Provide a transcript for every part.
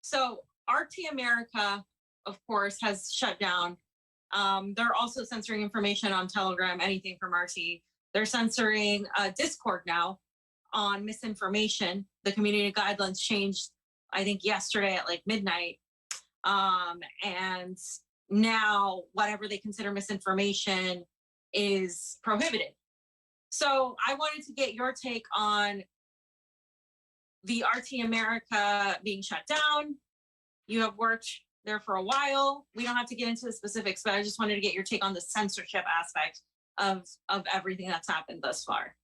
So RT America, of course, has shut down. They're also censoring information on Telegram, anything from RT. They're censoring Discord now on misinformation. The community guidelines changed, I think, yesterday at like midnight. And now whatever they consider misinformation is prohibited. So I wanted to get your take on the RT America being shut down. You have worked there for a while. We don't have to get into the specifics, but I just wanted to get your take on the censorship aspect of everything that's happened thus far.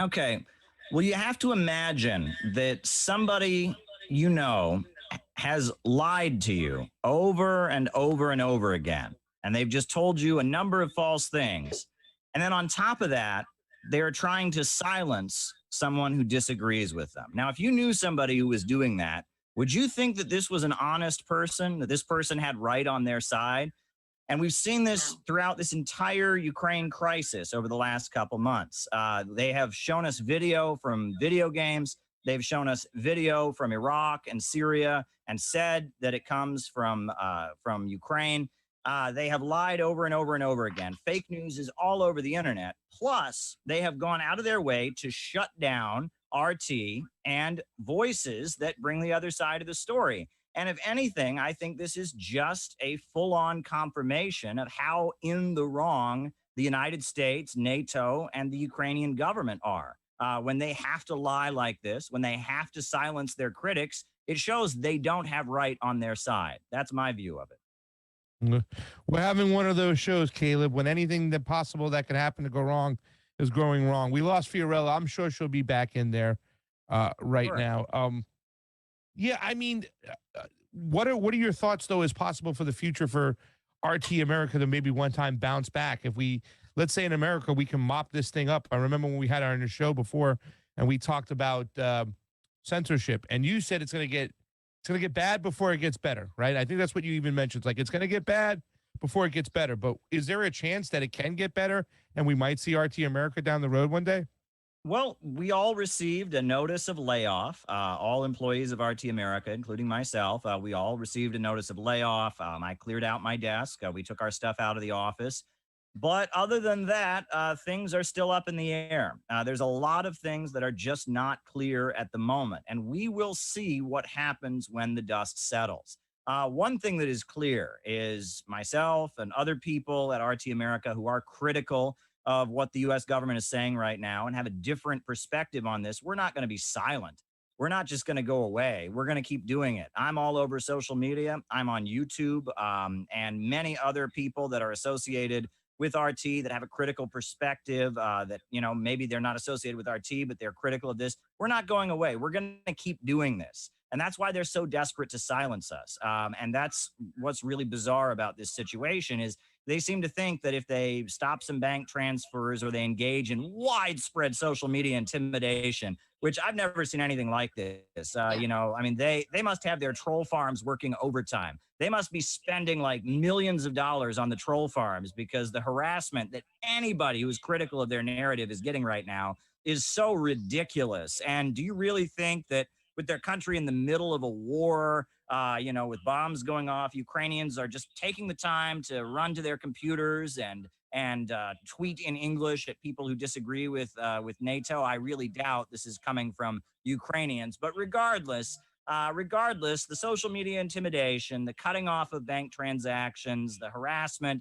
Okay. Well, you have to imagine that somebody you know has lied to you over and over and over again. And they've just told you a number of false things. And then on top of that, they're trying to silence someone who disagrees with them. Now, if you knew somebody who was doing that, would you think that this was an honest person, that this person had right on their side? And we've seen this throughout this entire Ukraine crisis over the last couple months. They have shown us video from video games. They've shown us video from Iraq and Syria and said that it comes from Ukraine. They have lied over and over and over again. Fake news is all over the internet. Plus, they have gone out of their way to shut down RT and voices that bring the other side of the story. And if anything, I think this is just a full-on confirmation of how in the wrong the United States, NATO, and the Ukrainian government are. When they have to lie like this, when they have to silence their critics, it shows they don't have right on their side. That's my view of it. We're having one of those shows, Caleb, when anything that possible that could happen to go wrong is going wrong. We lost Fiorella. I'm sure she'll be back in there right now. Yeah, I mean, what are your thoughts, though, is possible for the future for RT America to maybe one time bounce back? If we, let's say in America, we can mop this thing up. I remember when we had our show before and we talked about censorship, and you said it's going to get bad before it gets better, right? I think that's what you even mentioned. It's like it's going to get bad before it gets better. But is there a chance that it can get better and we might see RT America down the road one day? Well, we all received a notice of layoff. All employees of RT America, including myself, we all received a notice of layoff. I cleared out my desk. We took our stuff out of the office. But other than that, things are still up in the air. There's a lot of things that are just not clear at the moment. And we will see what happens when the dust settles. One thing that is clear is myself and other people at RT America who are critical of what the U.S. government is saying right now and have a different perspective on this. We're not going to be silent. We're not just going to go away. We're going to keep doing it. I'm all over social media. I'm on YouTube and many other people that are associated with RT that have a critical perspective that, you know, maybe they're not associated with RT, but they're critical of this. We're not going away. We're going to keep doing this. And that's why they're so desperate to silence us. And that's what's really bizarre about this situation is they seem to think that if they stop some bank transfers or they engage in widespread social media intimidation, which I've never seen anything like this. You know, I mean, they must have their troll farms working overtime. They must be spending like millions of dollars on the troll farms because the harassment that anybody who is critical of their narrative is getting right now is so ridiculous. And do you really think that with their country in the middle of a war, you know, with bombs going off, Ukrainians are just taking the time to run to their computers and tweet in English at people who disagree with NATO? I really doubt this is coming from Ukrainians. But regardless, the social media intimidation, the cutting off of bank transactions, the harassment,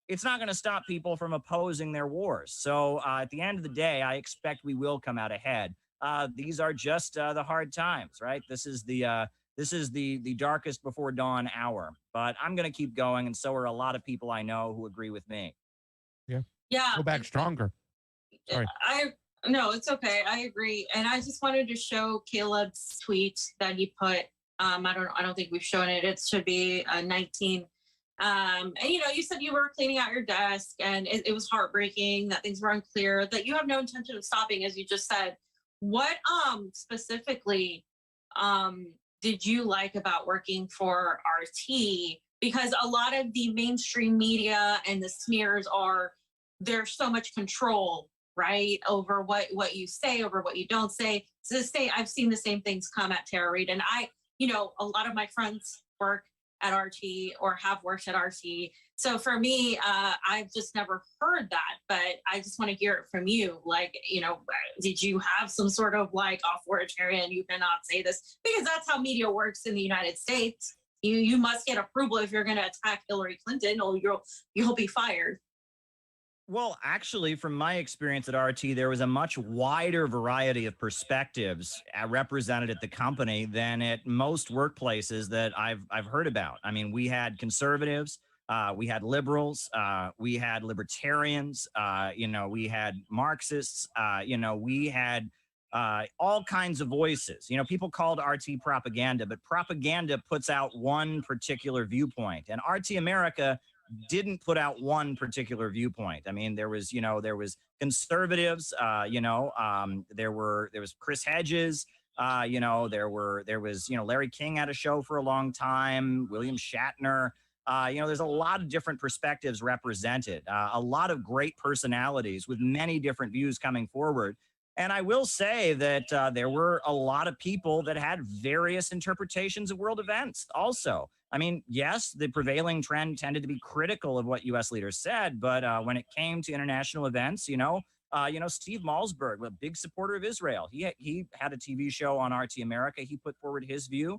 it's not going to stop people from opposing their wars. So at the end of the day, I expect we will come out ahead. These are just the hard times, right? This is the darkest before dawn hour. But I'm going to keep going, and so are a lot of people I know who agree with me. Yeah. Go back stronger. Sorry. No, it's okay. I agree. And I just wanted to show Caleb's tweet that he put. I don't think we've shown it. It should be 19. And you know, you said you were cleaning out your desk and it was heartbreaking that things were unclear, that you have no intention of stopping, as you just said. What specifically did you like about working for RT? Because a lot of the mainstream media and the smears there's so much control, right, over what you say, over what you don't say. To this day, I've seen the same things come at Tara Reid, and a lot of my friends work at RT or have worked at RT. So for me, I've just never heard that, but I just want to hear it from you. Like, did you have some sort of like authoritarian, you cannot say this? Because that's how media works in the United States. You must get approval if you're going to attack Hillary Clinton, or you'll be fired. Well, actually, from my experience at RT, there was a much wider variety of perspectives represented at the company than at most workplaces that I've heard about. I mean, we had conservatives, we had liberals, we had libertarians, we had Marxists, we had all kinds of voices. People called RT propaganda, but propaganda puts out one particular viewpoint, and RT America didn't put out one particular viewpoint. I mean, there was conservatives, there was Chris Hedges, there was Larry King had a show for a long time, William Shatner. There's a lot of different perspectives represented, a lot of great personalities with many different views coming forward. And I will say that there were a lot of people that had various interpretations of world events also. I mean, yes, the prevailing trend tended to be critical of what U.S. leaders said, but when it came to international events, Steve Malzberg, a big supporter of Israel, he had a TV show on RT America. He put forward his view.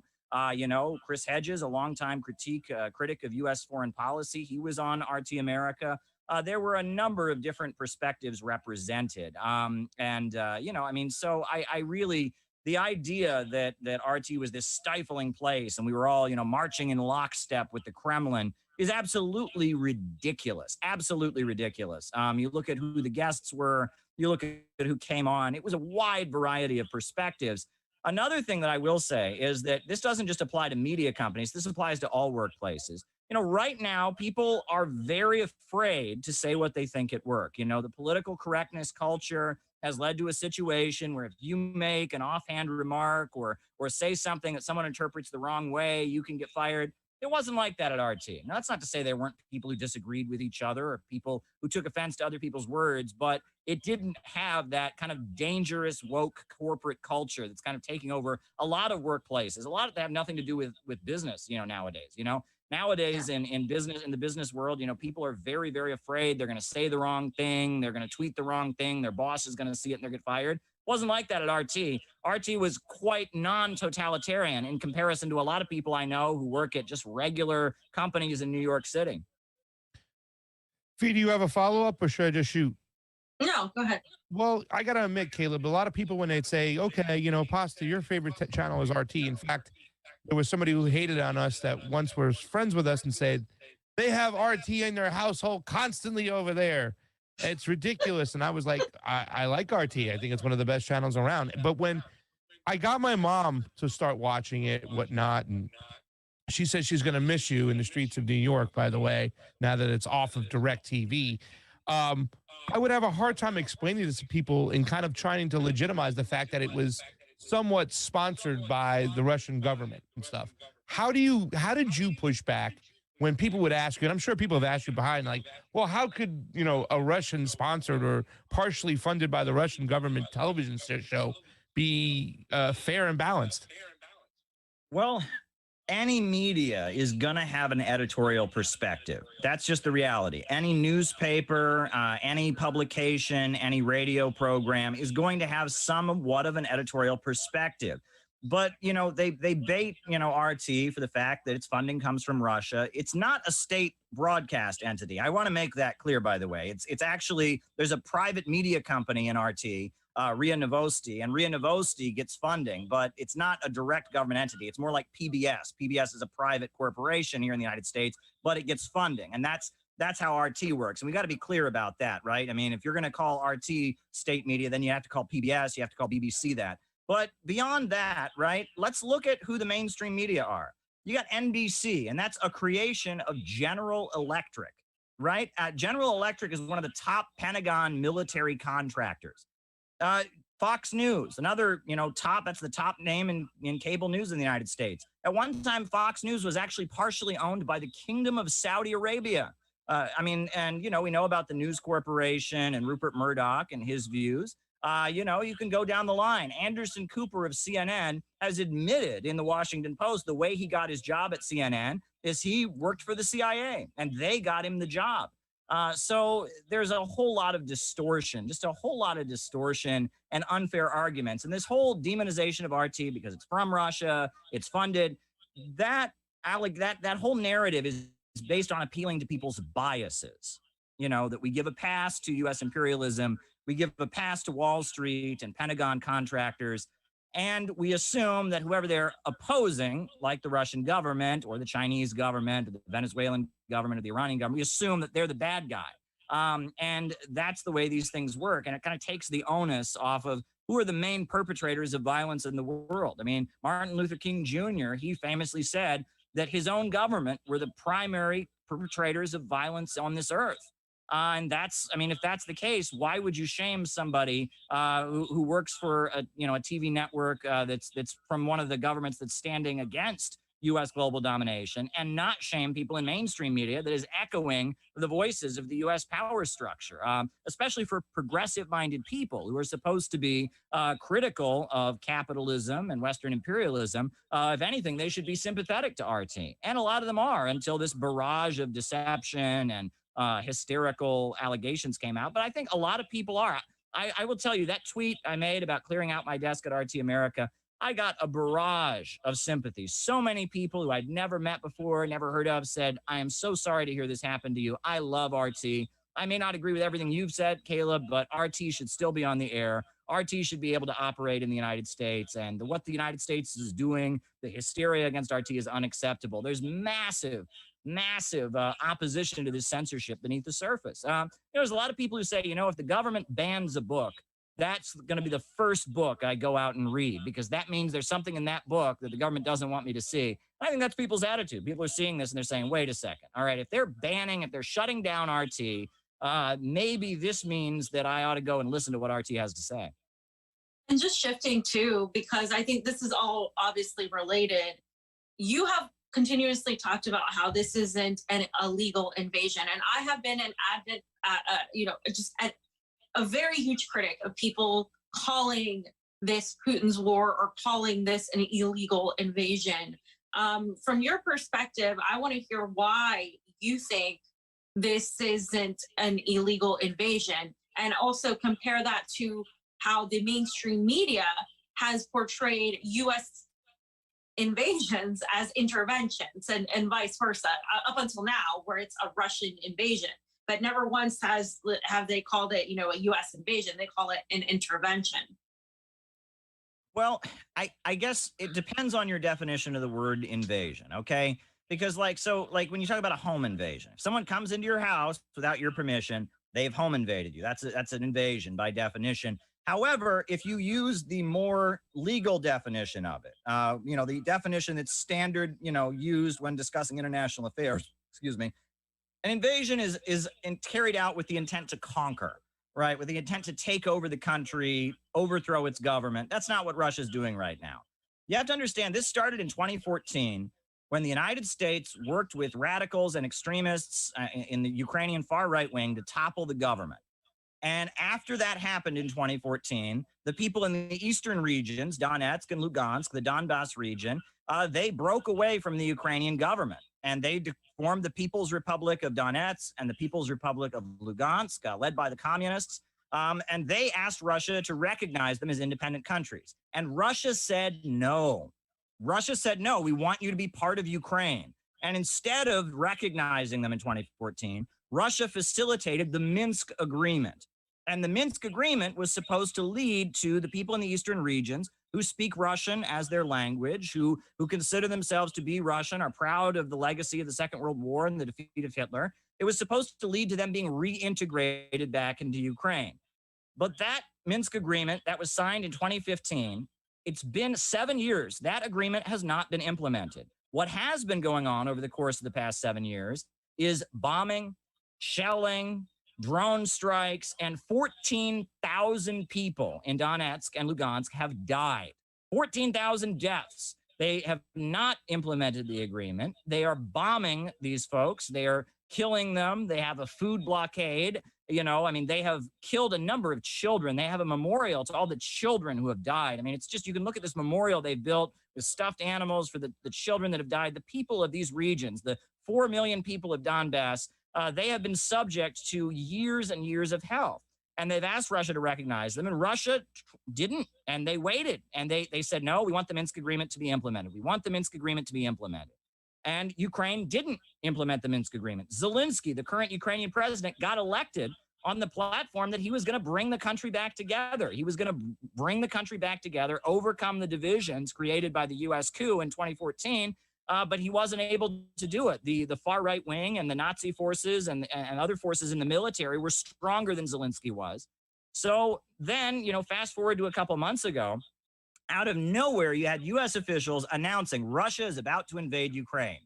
Chris Hedges, a longtime critic of U.S. foreign policy, he was on RT America. There were a number of different perspectives represented. So I really, the idea that RT was this stifling place and we were all, marching in lockstep with the Kremlin is absolutely ridiculous. Absolutely ridiculous. You look at who the guests were, you look at who came on, it was a wide variety of perspectives. Another thing that I will say is that this doesn't just apply to media companies, this applies to all workplaces. Right now, people are very afraid to say what they think at work. The political correctness culture has led to a situation where if you make an offhand remark or say something that someone interprets the wrong way, you can get fired. It wasn't like that at RT. Now, that's not to say there weren't people who disagreed with each other or people who took offense to other people's words, but it didn't have that kind of dangerous woke corporate culture that's kind of taking over a lot of workplaces. A lot of that have nothing to do with business, nowadays. Nowadays, in the business world, people are very, very afraid they're going to say the wrong thing. They're going to tweet the wrong thing. Their boss is going to see it and they'll get fired. Wasn't like that at RT. RT was quite non-totalitarian in comparison to a lot of people I know who work at just regular companies in New York City. Fee, do you have a follow-up or should I just shoot? No, go ahead. Well, I got to admit, Caleb, a lot of people, when they'd say, okay, Pasta, your favorite channel is RT. In fact, there was somebody who hated on us that once was friends with us and said, they have RT in their household constantly over there. It's ridiculous. And I was like, I like RT. I think it's one of the best channels around. But when I got my mom to start watching it, whatnot, and she said she's going to miss you in the streets of New York, by the way, now that it's off of DirecTV. I would have a hard time explaining this to people and kind of trying to legitimize the fact that it was somewhat sponsored by the Russian government and stuff. How did you push back when people would ask you, and I'm sure people have asked you behind, like, well, how could, a Russian sponsored or partially funded by the Russian government television show be fair and balanced? Well, any media is going to have an editorial perspective. That's just the reality. Any newspaper, any publication, any radio program is going to have somewhat of an editorial perspective. But, they bait, RT for the fact that its funding comes from Russia. It's not a state broadcast entity. I want to make that clear, by the way. It's actually, there's a private media company in RT, RIA Novosti, and RIA Novosti gets funding, but it's not a direct government entity. It's more like PBS. PBS is a private corporation here in the United States, but it gets funding. And that's how RT works. And we got to be clear about that, right? I mean, if you're going to call RT state media, then you have to call PBS, you have to call BBC that. But beyond that, right, let's look at who the mainstream media are. You got NBC, and that's a creation of General Electric, right? General Electric is one of the top Pentagon military contractors. Fox News, another, that's the top name in cable news in the United States. At one time, Fox News was actually partially owned by the Kingdom of Saudi Arabia. We know about the News Corporation and Rupert Murdoch and his views. You can go down the line. Anderson Cooper of CNN has admitted in the Washington Post the way he got his job at CNN is he worked for the CIA and they got him the job. So there's a whole lot of distortion, just a whole lot of distortion and unfair arguments. And this whole demonization of RT because it's from Russia, it's funded, that whole narrative is based on appealing to people's biases. That we give a pass to U.S. imperialism, we give a pass to Wall Street and Pentagon contractors, and we assume that whoever they're opposing, like the Russian government or the Chinese government or the Venezuelan government or the Iranian government, we assume that they're the bad guy. And that's the way these things work. And it kind of takes the onus off of who are the main perpetrators of violence in the world. I mean, Martin Luther King Jr., he famously said that his own government were the primary perpetrators of violence on this earth. And if that's the case, why would you shame somebody who works for a TV network that's from one of the governments that's standing against U.S. global domination, and not shame people in mainstream media that is echoing the voices of the U.S. power structure, especially for progressive-minded people who are supposed to be critical of capitalism and Western imperialism. If anything, they should be sympathetic to RT. And a lot of them are, until this barrage of deception and hysterical allegations came out. But I think a lot of people are. I will tell you, that tweet I made about clearing out my desk at RT America, I got a barrage of sympathy. So many people who I'd never met before, never heard of, said, I am so sorry to hear this happen to you. I love RT. I may not agree with everything you've said, Caleb, but RT should still be on the air. RT should be able to operate in the United States. And what the United States is doing, the hysteria against RT is unacceptable. There's massive opposition to this censorship beneath the surface. There's a lot of people who say, if the government bans a book, that's going to be the first book I go out and read, because that means there's something in that book that the government doesn't want me to see. I think that's people's attitude. People are seeing this and they're saying, wait a second. All right, if they're shutting down RT, maybe this means that I ought to go and listen to what RT has to say. And just shifting too, because I think this is all obviously related. You have continuously talked about how this isn't an illegal invasion. And I have been an advocate, a very huge critic of people calling this Putin's war or calling this an illegal invasion. From your perspective, I want to hear why you think this isn't an illegal invasion, and also compare that to how the mainstream media has portrayed U.S. invasions as interventions and vice versa, up until now, where it's a Russian invasion. But never once have they called it, a U.S. invasion. They call it an intervention. Well, I guess it depends on your definition of the word invasion, okay? Because when you talk about a home invasion, if someone comes into your house without your permission, they've home invaded you. That's an invasion by definition. However, if you use the more legal definition of it, the definition that's standard, used when discussing international affairs, an invasion is carried out with the intent to conquer, right? With the intent to take over the country, overthrow its government. That's not what Russia's doing right now. You have to understand, this started in 2014 when the United States worked with radicals and extremists in the Ukrainian far right wing to topple the government. And after that happened in 2014, the people in the eastern regions, Donetsk and Lugansk, the Donbass region, they broke away from the Ukrainian government. And they formed the People's Republic of Donetsk and the People's Republic of Lugansk, led by the communists. And they asked Russia to recognize them as independent countries. And Russia said no. Russia said, no, we want you to be part of Ukraine. And instead of recognizing them in 2014, Russia facilitated the Minsk Agreement. And the Minsk Agreement was supposed to lead to the people in the eastern regions who speak Russian as their language, who consider themselves to be Russian, are proud of the legacy of the Second World War and the defeat of Hitler. It was supposed to lead to them being reintegrated back into Ukraine. But that Minsk Agreement that was signed in 2015, it's been 7 years. That agreement has not been implemented. What has been going on over the course of the past 7 years is bombing, shelling, drone strikes, and 14,000 people in Donetsk and Lugansk have died. 14,000 deaths. They have not implemented the agreement. They are bombing these folks. They are killing them. They have a food blockade. You know, I mean, they have killed a number of children. They have a memorial to all the children who have died. I mean, it's just, you can look at this memorial they built with stuffed animals for the children that have died. The people of these regions, the 4 million people of Donbass, they have been subject to years and years of hell. And they've asked Russia to recognize them, and Russia didn't, and they waited. And they said, no, we want the Minsk agreement to be implemented. We want the Minsk agreement to be implemented. And Ukraine didn't implement the Minsk agreement. Zelensky, the current Ukrainian president, got elected on the platform that he was going to bring the country back together. He was going to bring the country back together, overcome the divisions created by the U.S. coup in 2014, but he wasn't able to do it. The far right wing and the Nazi forces and other forces in the military were stronger than Zelensky was. So then, you know, fast forward to a couple months ago, out of nowhere, you had U.S. officials announcing Russia is about to invade Ukraine.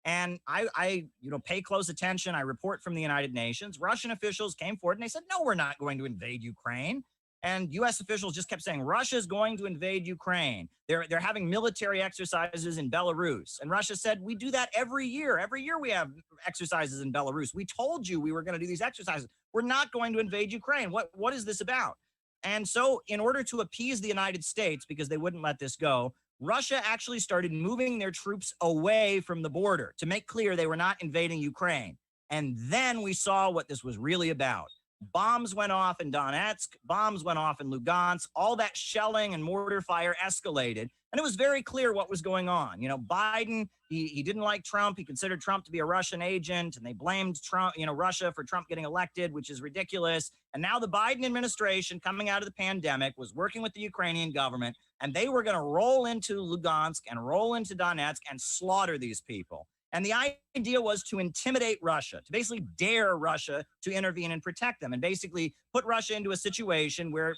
And I pay close attention. I report from the United Nations. Russian officials came forward and they said, no, we're not going to invade Ukraine. And U.S. officials just kept saying, Russia is going to invade Ukraine. They're having military exercises in Belarus. And Russia said, we do that every year. Every year we have exercises in Belarus. We told you we were going to do these exercises. We're not going to invade Ukraine. What is this about? And so in order to appease the United States, because they wouldn't let this go, Russia actually started moving their troops away from the border to make clear they were not invading Ukraine. And then we saw what this was really about. Bombs went off in Donetsk, bombs went off in Lugansk, all that shelling and mortar fire escalated. And it was very clear what was going on. You know, Biden, he didn't like Trump. He considered Trump to be a Russian agent, and they blamed Trump, Russia for Trump getting elected, which is ridiculous. And now the Biden administration, coming out of the pandemic, was working with the Ukrainian government, and they were going to roll into Lugansk and roll into Donetsk and slaughter these people. And the idea was to intimidate Russia, to basically dare Russia to intervene and protect them, and basically put Russia into a situation where,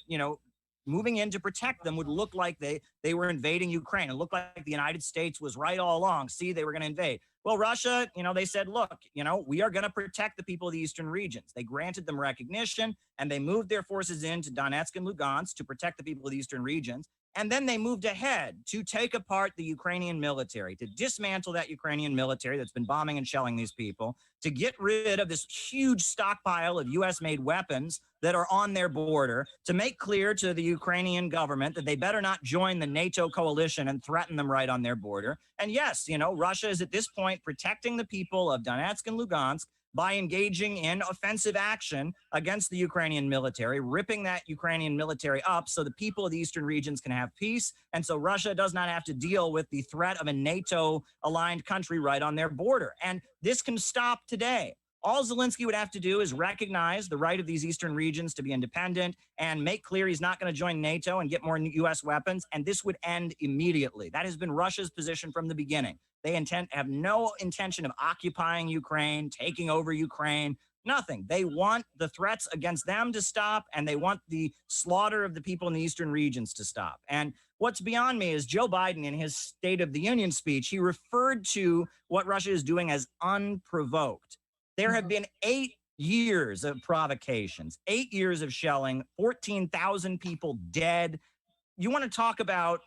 moving in to protect them would look like they were invading Ukraine. It looked like the United States was right all along. See, they were going to invade. Well, Russia, they said, look, we are going to protect the people of the eastern regions. They granted them recognition, and they moved their forces into Donetsk and Lugansk to protect the people of the eastern regions. And then they moved ahead to take apart the Ukrainian military, to dismantle that Ukrainian military that's been bombing and shelling these people, to get rid of this huge stockpile of U.S.-made weapons that are on their border, to make clear to the Ukrainian government that they better not join the NATO coalition and threaten them right on their border. And yes, Russia is at this point protecting the people of Donetsk and Lugansk by engaging in offensive action against the Ukrainian military, ripping that Ukrainian military up so the people of the eastern regions can have peace. And so Russia does not have to deal with the threat of a NATO-aligned country right on their border. And this can stop today. All Zelensky would have to do is recognize the right of these eastern regions to be independent and make clear he's not going to join NATO and get more U.S. weapons, and this would end immediately. That has been Russia's position from the beginning. They have no intention of occupying Ukraine, taking over Ukraine, nothing. They want the threats against them to stop, and they want the slaughter of the people in the eastern regions to stop. And what's beyond me is Joe Biden, in his State of the Union speech, he referred to what Russia is doing as unprovoked. There have been 8 years of provocations, 8 years of shelling, 14,000 people dead. You want to talk about,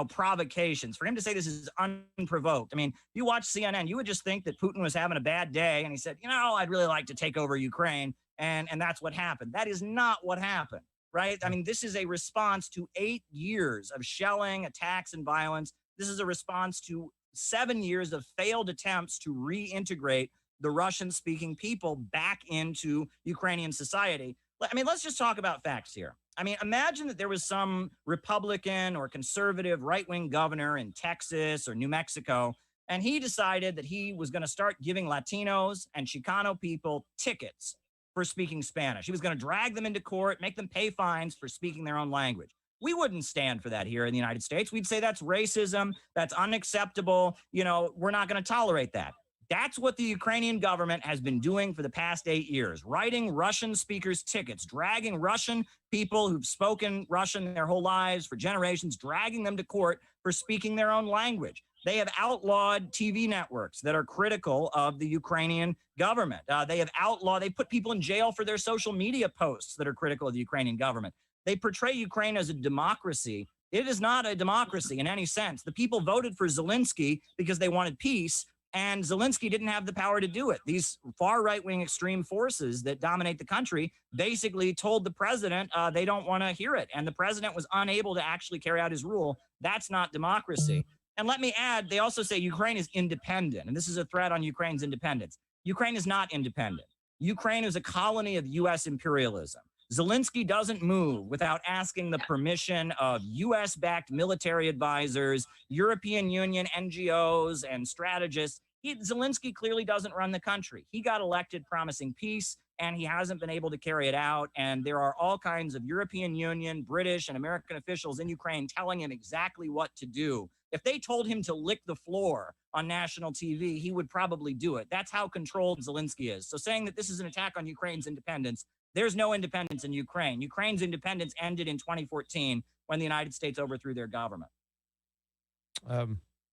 provocations. For him to say this is unprovoked. I mean, if you watch CNN, you would just think that Putin was having a bad day and he said, I'd really like to take over Ukraine. And that's what happened. That is not what happened, right? I mean, this is a response to 8 years of shelling, attacks, and violence. This is a response to 7 years of failed attempts to reintegrate the Russian-speaking people back into Ukrainian society. I mean, let's just talk about facts here. I mean, imagine that there was some Republican or conservative right-wing governor in Texas or New Mexico, and he decided that he was going to start giving Latinos and Chicano people tickets for speaking Spanish. He was going to drag them into court, make them pay fines for speaking their own language. We wouldn't stand for that here in the United States. We'd say that's racism, that's unacceptable. We're not going to tolerate that. That's what the Ukrainian government has been doing for the past 8 years, writing Russian speakers tickets, dragging Russian people who've spoken Russian their whole lives for generations, dragging them to court for speaking their own language. They have outlawed TV networks that are critical of the Ukrainian government. They put people in jail for their social media posts that are critical of the Ukrainian government. They portray Ukraine as a democracy. It is not a democracy in any sense. The people voted for Zelensky because they wanted peace. And Zelensky didn't have the power to do it. These far right-wing extreme forces that dominate the country basically told the president they don't want to hear it. And the president was unable to actually carry out his rule. That's not democracy. And let me add, they also say Ukraine is independent. And this is a threat on Ukraine's independence. Ukraine is not independent. Ukraine is a colony of U.S. imperialism. Zelensky doesn't move without asking the permission of U.S.-backed military advisors, European Union NGOs, and strategists. Zelensky clearly doesn't run the country. He got elected promising peace, and he hasn't been able to carry it out. And there are all kinds of European Union, British, and American officials in Ukraine telling him exactly what to do. If they told him to lick the floor on national TV, he would probably do it. That's how controlled Zelensky is. So saying that this is an attack on Ukraine's independence, there's no independence in Ukraine. Ukraine's independence ended in 2014 when the United States overthrew their government.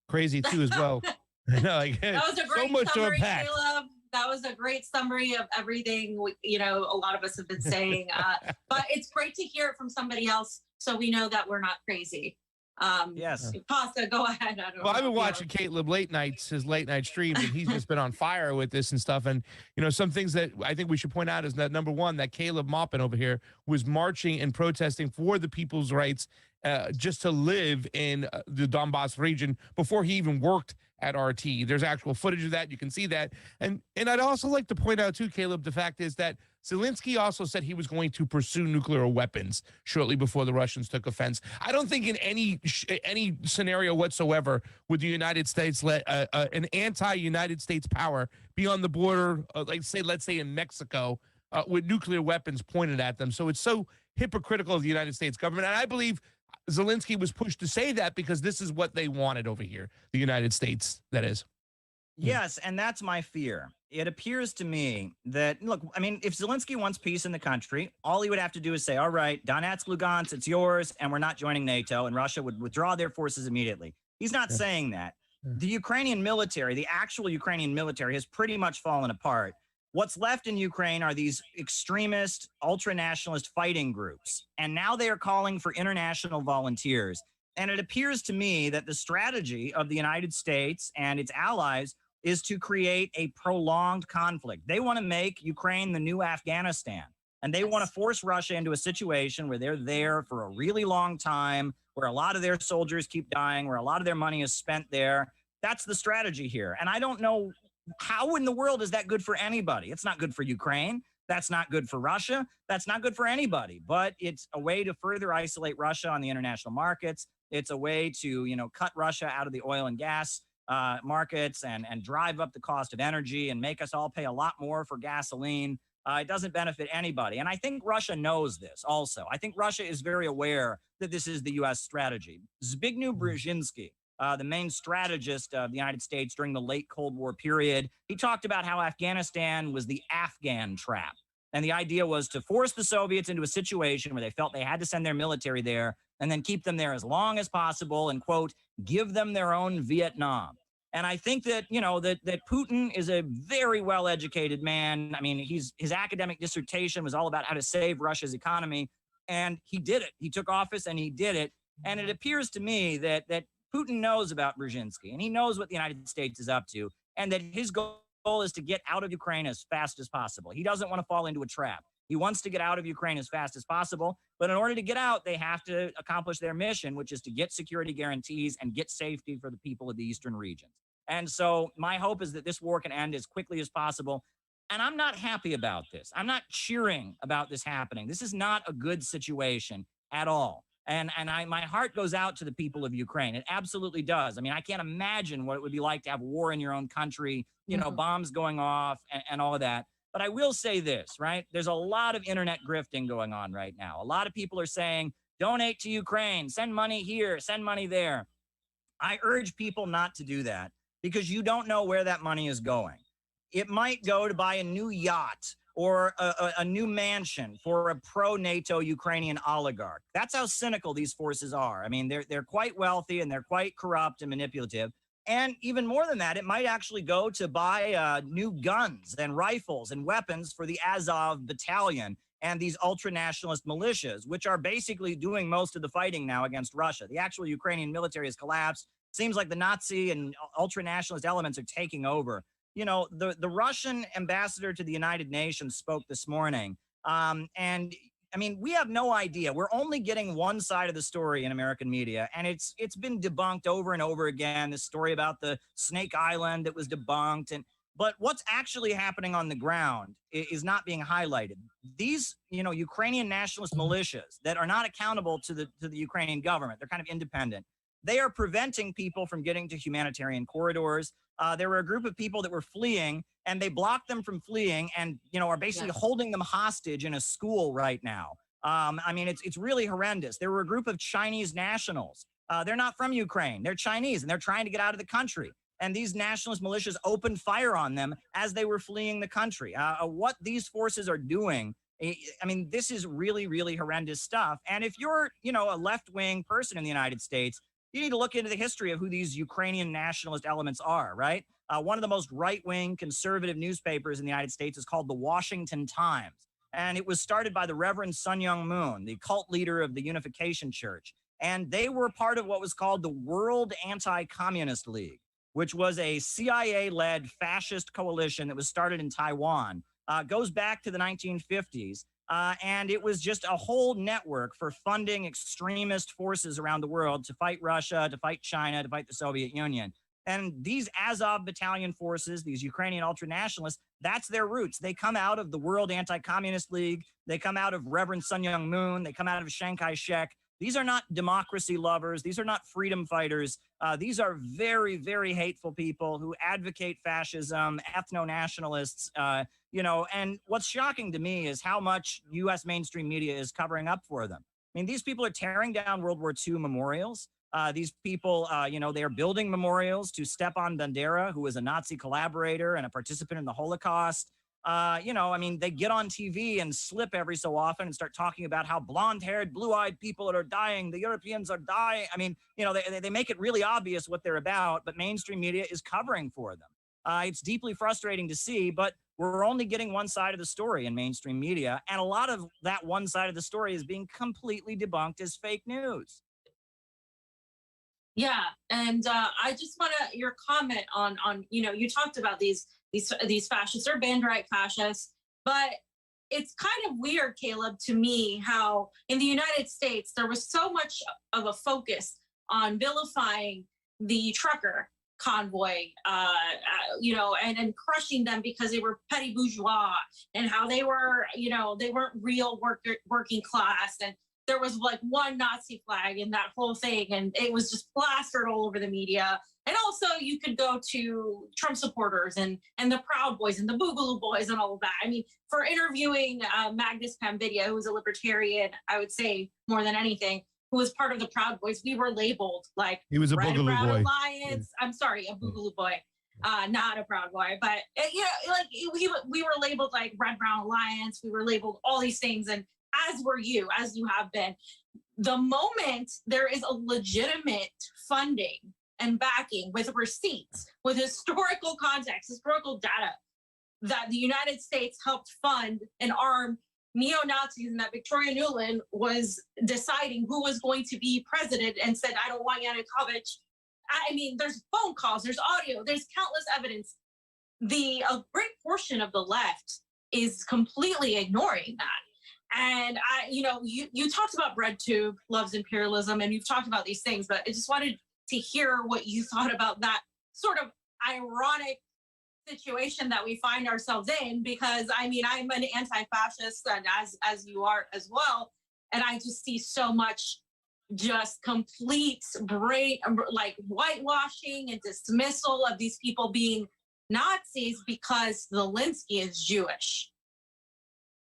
Crazy too as well. Like, that was a great so much summary, to unpack. Caleb. That was a great summary of everything a lot of us have been saying. But it's great to hear it from somebody else, so we know that we're not crazy. Yes. Pasta, go ahead. Well, I've been watching Caleb his late night streams, and he's just been on fire with this and stuff. And, some things that I think we should point out is that, number one, that Caleb Maupin over here was marching and protesting for the people's rights just to live in the Donbass region before he even worked at RT. There's actual footage of that. You can see that. And I'd also like to point out too, Caleb, the fact is that Zelensky also said he was going to pursue nuclear weapons shortly before the Russians took offense. I don't think in any scenario whatsoever would the United States let an anti-United States power be on the border, let's say in Mexico, with nuclear weapons pointed at them. So it's so hypocritical of the United States government. And I believe Zelensky was pushed to say that because this is what they wanted over here, the United States, that is. Yes, and that's my fear. It appears to me that, look, I mean, if Zelensky wants peace in the country, all he would have to do is say, all right, Donetsk, Lugansk, it's yours, and we're not joining NATO, and Russia would withdraw their forces immediately. He's not saying that. The Ukrainian military, the actual Ukrainian military, has pretty much fallen apart. What's left in Ukraine are these extremist, ultra-nationalist fighting groups, and now they are calling for international volunteers. And it appears to me that the strategy of the United States and its allies is to create a prolonged conflict. They want to make Ukraine the new Afghanistan, and they want to force Russia into a situation where they're there for a really long time, where a lot of their soldiers keep dying, where a lot of their money is spent there. That's the strategy here. And I don't know how in the world is that good for anybody. It's not good for Ukraine. That's not good for Russia. That's not good for anybody. But it's a way to further isolate Russia on the international markets. It's a way to, cut Russia out of the oil and gas markets and drive up the cost of energy and make us all pay a lot more for gasoline. It doesn't benefit anybody. And I think Russia knows this also. I think Russia is very aware that this is the U.S. strategy. Zbigniew Brzezinski, the main strategist of the United States during the late Cold War period, he talked about how Afghanistan was the Afghan trap. And the idea was to force the Soviets into a situation where they felt they had to send their military there and then keep them there as long as possible and, quote, give them their own Vietnam. And I think that, that Putin is a very well-educated man. I mean, his academic dissertation was all about how to save Russia's economy, and he did it. He took office and he did it. And it appears to me that Putin knows about Brzezinski, and he knows what the United States is up to, and that his goal is to get out of Ukraine as fast as possible. He doesn't want to fall into a trap. He wants to get out of Ukraine as fast as possible, but in order to get out, they have to accomplish their mission, which is to get security guarantees and get safety for the people of the eastern regions. And so my hope is that this war can end as quickly as possible. And I'm not happy about this. I'm not cheering about this happening. This is not a good situation at all. And my heart goes out to the people of Ukraine. It absolutely does. I mean, I can't imagine what it would be like to have war in your own country, bombs going off and all of that. But I will say this, right? There's a lot of internet grifting going on right now. A lot of people are saying, donate to Ukraine, send money here, send money there. I urge people not to do that because you don't know where that money is going. It might go to buy a new yacht or a new mansion for a pro-NATO Ukrainian oligarch. That's how cynical these forces are. I mean, they're quite wealthy and they're quite corrupt and manipulative. And even more than that, it might actually go to buy new guns and rifles and weapons for the Azov battalion and these ultra-nationalist militias, which are basically doing most of the fighting now against Russia. The actual Ukrainian military has collapsed. seems like the Nazi and ultra-nationalist elements are taking over. You know, the Russian ambassador to the United Nations spoke this morning. And I mean, we have no idea. We're only getting one side of the story in American media, and it's been debunked over and over again. This story about the Snake Island that was debunked, but what's actually happening on the ground is not being highlighted. These, you know, Ukrainian nationalist militias that are not accountable to the Ukrainian government, they're kind of independent. They are preventing people from getting to humanitarian corridors. There were a group of people that were fleeing, and they blocked them from fleeing, and are basically holding them hostage in a school right now. I mean, it's really horrendous. There were a group of Chinese nationals. They're not from Ukraine. They're Chinese, and they're trying to get out of the country. And these nationalist militias opened fire on them as they were fleeing the country. What these forces are doing, I mean, this is really, really horrendous stuff. And if you're, a left-wing person in the United States, you need to look into the history of who these Ukrainian nationalist elements are, right? One of the most right-wing conservative newspapers in the United States is called the Washington Times. And it was started by the Reverend Sun Myung Moon, the cult leader of the Unification Church. And they were part of what was called the World Anti-Communist League, which was a CIA-led fascist coalition that was started in Taiwan. Goes back to the 1950s. And it was just a whole network for funding extremist forces around the world to fight Russia, to fight China, to fight the Soviet Union. And these Azov battalion forces, these Ukrainian ultranationalists, that's their roots. They come out of the World Anti-Communist League. They come out of Reverend Sun Myung Moon. They come out of Chiang Kai-shek. These are not democracy lovers. These are not freedom fighters. These are very, very hateful people who advocate fascism, ethno-nationalists, and what's shocking to me is how much U.S. mainstream media is covering up for them. I mean, these people are tearing down World War II memorials. These people, they are building memorials to Stepan Bandera, who was a Nazi collaborator and a participant in the Holocaust. They get on TV and slip every so often and start talking about how blonde-haired, blue-eyed people are dying. The Europeans are dying. I mean, they make it really obvious what they're about, but mainstream media is covering for them. It's deeply frustrating to see, but we're only getting one side of the story in mainstream media. And a lot of that one side of the story is being completely debunked as fake news. Yeah, and I just want your comment on you talked about these fascists or band-right fascists, but it's kind of weird, Caleb, to me how in the United States there was so much of a focus on vilifying the trucker convoy, and crushing them because they were petty bourgeois and how they were, they weren't real working class, and there was like one Nazi flag in that whole thing, and it was just plastered all over the media. And also you could go to Trump supporters and the Proud Boys and the Boogaloo Boys and all of that. I mean, for interviewing Magnus Pamvidya, who was a libertarian, I would say more than anything, who was part of the Proud Boys, we were labeled like he was a Red Boogaloo Brown Boy. Alliance. I'm sorry, a Boogaloo Boy, not a Proud Boy, but we were labeled like Red Brown Alliance. We were labeled all these things, and as you have been. The moment there is a legitimate funding and backing with receipts, with historical context, historical data, that the United States helped fund and arm neo-Nazis, and that Victoria Nuland was deciding who was going to be president and said, I don't want Yanukovych. I mean, there's phone calls, there's audio, there's countless evidence. A great portion of the left is completely ignoring that. And you talked about BreadTube loves imperialism, and you've talked about these things, but I just wanted to hear what you thought about that sort of ironic situation that we find ourselves in, because I mean, I'm an anti-fascist, and as you are as well, and I just see so much just complete whitewashing and dismissal of these people being Nazis because Zelensky is Jewish.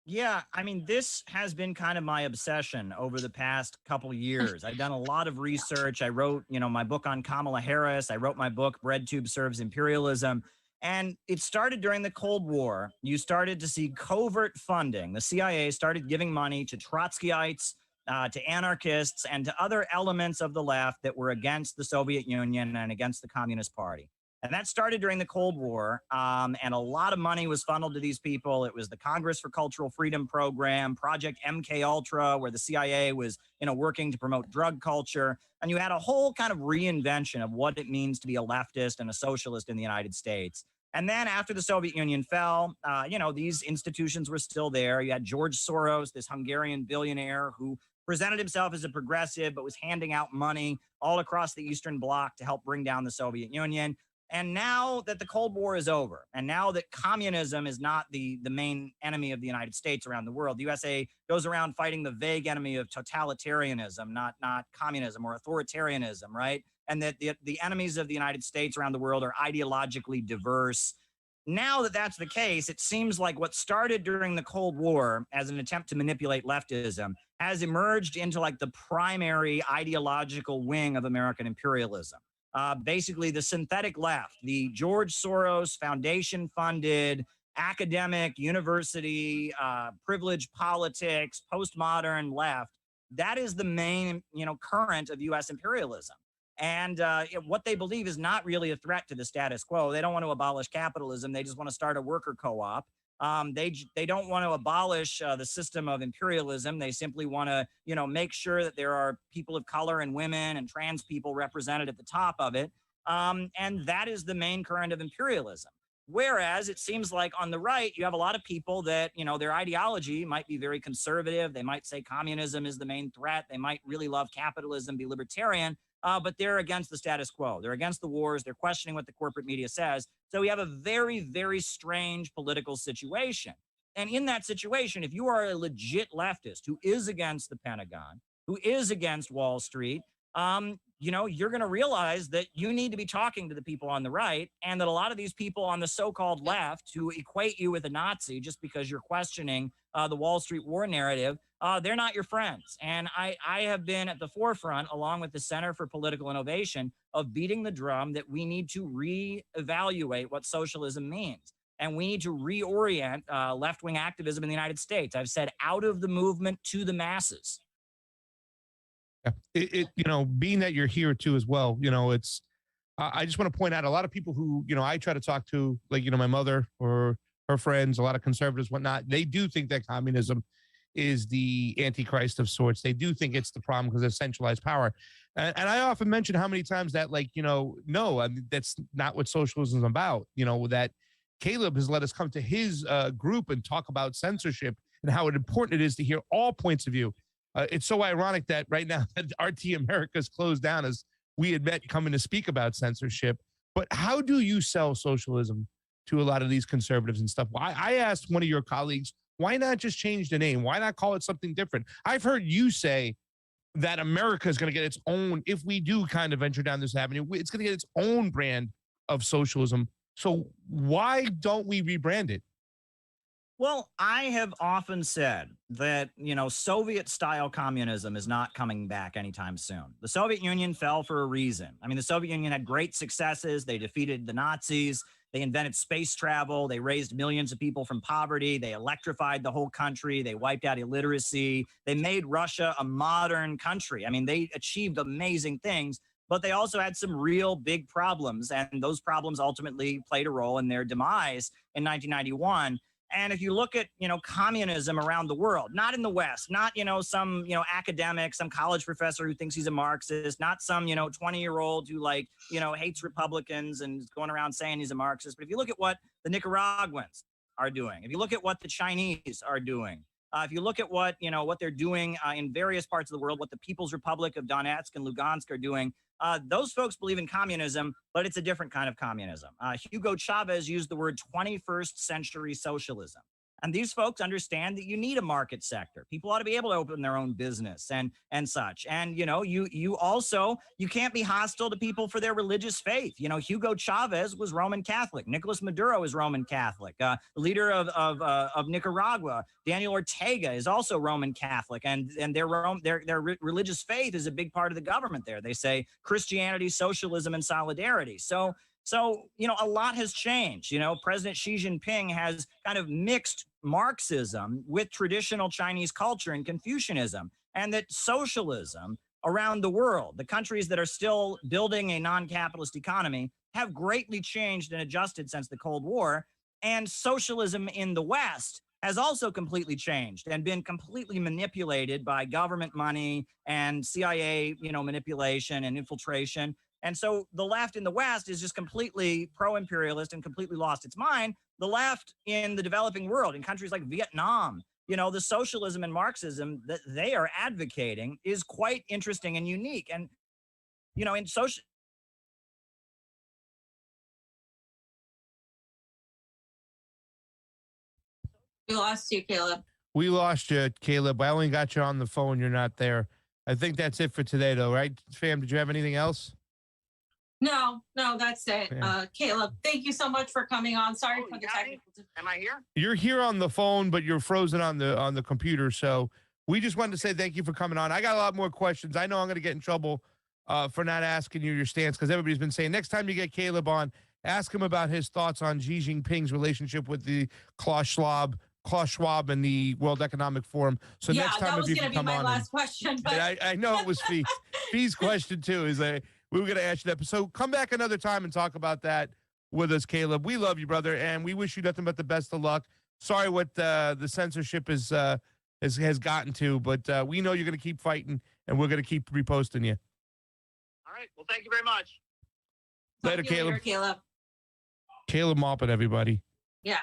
Yeah, I mean, this has been kind of my obsession over the past couple of years. I've done a lot of research. I wrote, my book on Kamala Harris. I wrote my book, BreadTube Serves Imperialism. And it started during the Cold War. You started to see covert funding. The CIA started giving money to Trotskyites, to anarchists, and to other elements of the left that were against the Soviet Union and against the Communist Party. And that started during the Cold War. And a lot of money was funneled to these people. It was the Congress for Cultural Freedom program, Project MK Ultra, where the CIA was, working to promote drug culture. And you had a whole kind of reinvention of what it means to be a leftist and a socialist in the United States. And then after the Soviet Union fell, these institutions were still there. You had George Soros, this Hungarian billionaire who presented himself as a progressive, but was handing out money all across the Eastern Bloc to help bring down the Soviet Union. And now that the Cold War is over, and now that communism is not the main enemy of the United States around the world, the USA goes around fighting the vague enemy of totalitarianism, not communism or authoritarianism, right? And that the enemies of the United States around the world are ideologically diverse. Now that that's the case, it seems like what started during the Cold War as an attempt to manipulate leftism has emerged into like the primary ideological wing of American imperialism. Basically, the synthetic left, the George Soros Foundation funded academic, university, privileged politics, postmodern left. That is the main, current of U.S. imperialism. And what they believe is not really a threat to the status quo. They don't want to abolish capitalism. They just want to start a worker co-op. They don't want to abolish the system of imperialism. They simply want to, make sure that there are people of color and women and trans people represented at the top of it. And that is the main current of imperialism. Whereas it seems like on the right, you have a lot of people that, their ideology might be very conservative. They might say communism is the main threat. They might really love capitalism, be libertarian. But they're against the status quo. They're against the wars. They're questioning what the corporate media says. So we have a very, very strange political situation. And in that situation, if you are a legit leftist who is against the Pentagon, who is against Wall Street, you're going to realize that you need to be talking to the people on the right, and that a lot of these people on the so-called left who equate you with a Nazi just because you're questioning the Wall Street war narrative, they're not your friends. And I have been at the forefront, along with the Center for Political Innovation, of beating the drum that we need to reevaluate what socialism means. And we need to reorient left-wing activism in the United States. I've said out of the movement to the masses. Yeah. Being that you're here too as well, it's, I just want to point out a lot of people who, I try to talk to, like, my mother or her friends, a lot of conservatives, whatnot. They do think that communism is the antichrist of sorts. They do think it's the problem because of centralized power. And I often mention how many times that, like, no, I mean, that's not what socialism is about. That Caleb has let us come to his group and talk about censorship and how important it is to hear all points of view. It's so ironic that right now that RT America is closed down as we had met coming to speak about censorship. But how do you sell socialism to a lot of these conservatives and stuff? I asked one of your colleagues, why not just change the name? Why not call it something different? I've heard you say that America is going to get its own, if we do kind of venture down this avenue, it's going to get its own brand of socialism. So why don't we rebrand it? Well, I have often said that, Soviet-style communism is not coming back anytime soon. The Soviet Union fell for a reason. I mean, the Soviet Union had great successes. They defeated the Nazis. They invented space travel. They raised millions of people from poverty. They electrified the whole country. They wiped out illiteracy. They made Russia a modern country. I mean, they achieved amazing things, but they also had some real big problems. And those problems ultimately played a role in their demise in 1991. And if you look at, communism around the world, not in the West, not, some, academic, some college professor who thinks he's a Marxist, not some, 20-year-old who hates Republicans and is going around saying he's a Marxist. But if you look at what the Nicaraguans are doing, if you look at what the Chinese are doing, if you look at what, what they're doing in various parts of the world, what the People's Republic of Donetsk and Lugansk are doing, those folks believe in communism, but it's a different kind of communism. Hugo Chavez used the word 21st century socialism. And these folks understand that you need a market sector. People ought to be able to open their own business and such. And, you also, you can't be hostile to people for their religious faith. Hugo Chavez was Roman Catholic. Nicolas Maduro is Roman Catholic. The leader of Nicaragua, Daniel Ortega, is also Roman Catholic. And their religious faith is a big part of the government there. They say Christianity, socialism, and solidarity. So, a lot has changed. President Xi Jinping has kind of mixed Marxism with traditional Chinese culture and Confucianism, and that socialism around the world, the countries that are still building a non-capitalist economy, have greatly changed and adjusted since the Cold War. And socialism in the West has also completely changed and been completely manipulated by government money and CIA, manipulation and infiltration. And so the left in the West is just completely pro-imperialist and completely lost its mind. The left in the developing world, in countries like Vietnam, the socialism and Marxism that they are advocating is quite interesting and unique. And, in social. We lost you, Caleb. We lost you, Caleb. I only got you on the phone. You're not there. I think that's it for today, though, right, fam? Did you have anything else? No, that's it. Yeah. Caleb, thank you so much for coming on. Sorry for the technical. Am I here? You're here on the phone, but you're frozen on the computer. So we just wanted to say thank you for coming on. I got a lot more questions. I know I'm going to get in trouble for not asking you your stance, because everybody's been saying next time you get Caleb on, ask him about his thoughts on Xi Jinping's relationship with the Klaus Schwab and the World Economic Forum. So yeah, next time, that was if you going can to be come my on, last question. But I know it was Fee. Fee's question too is we were going to ask you that. So come back another time and talk about that with us, Caleb. We love you, brother, and we wish you nothing but the best of luck. Sorry what the censorship has gotten to, but we know you're going to keep fighting, and we're going to keep reposting you. All right. Well, thank you very much. Later, Talk to you Caleb. later, Caleb. Caleb Maupin, everybody. Yeah.